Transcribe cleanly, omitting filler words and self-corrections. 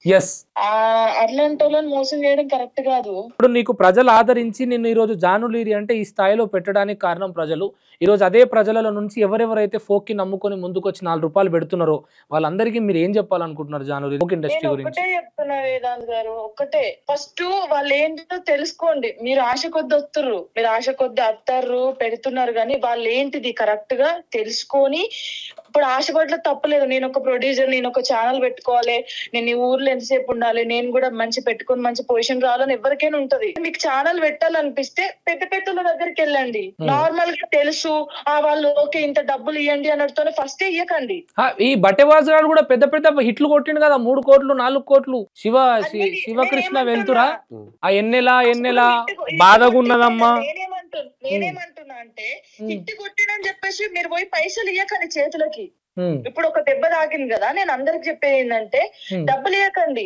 Yes. అట్లాంటి వాళ్ళని మోసం చేయడం కరెక్ట్ కాదు. ఇప్పుడు నీకు ప్రజలు ఆదరించి నిన్ను ఈరోజు జానులీరి అంటే ఈ స్థాయిలో పెట్టడానికి కారణం ప్రజలు. ఈరోజు అదే ప్రజలలో నుంచి ఎవరెవరైతే ఫోక్‌కి నమ్ముకొని ముందుకొచ్చి రూ. 4 పెడుతున్నారో వాళ్ళందరికీ మీరేం చెప్పాలనుకుంటున్నారు జానులీరి ఫోక్ నేను ఇండస్ట్రీ గురించి? ఒక్కటే చెప్తున్నా వేదాంత్ గారు, ఒక్కటే. ఫస్ట్ వాళ్ళేంటో తెలుసుకోండి. మీరు ఆశ కొద్దీ వస్తుర్రు. మీరు ఆశ కొద్దీ అత్తర్రు, పెడుతున్నారు గానీ వాళ్ళేంటిది కరెక్ట్ గా తెలుసుకొని, ఇప్పుడు ఆశపడలో తప్పులేదు. నేనొక ప్రొడ్యూసర్, నేనొక ఛానల్ పెట్టుకోవాలి, నేను ఈ ఊర్లో ఎంతసేపు ఉండాలి, నేను కూడా మంచి పెట్టుకొని మంచి పొజిషన్ రావాలని ఎవరికైనా ఉంటది. మీకు ఛానల్ పెట్టాలనిపిస్తే పెద్ద పెద్దల దగ్గరికి వెళ్ళండి. నార్మల్ గా తెలుసు వాళ్ళు ఓకే ఇంత డబ్బులు ఇవ్వండి అన్నట్టుతోనే ఫస్ట్ ఇయ్యకండి. ఈ బట్టెబాజ్ గాడు కూడా పెద్ద పెద్ద హిట్లు కొట్టిండు కదా, 3 కోట్లు 4 కోట్లు. శివకృష్ణ వెళ్తురా ఆ ఎన్నెలా బాధగున్నదమ్మా. నేనేమంటున్నా అంటే హిట్ కొట్టినని చెప్పేసి మీరు పోయి పైసలు ఇయ్యకండి చేతులకి. ఇప్పుడు ఒక దెబ్బ తాకింది కదా, నేను అందరికి చెప్పేది ఏంటంటే డబ్బులు ఇవ్వకండి.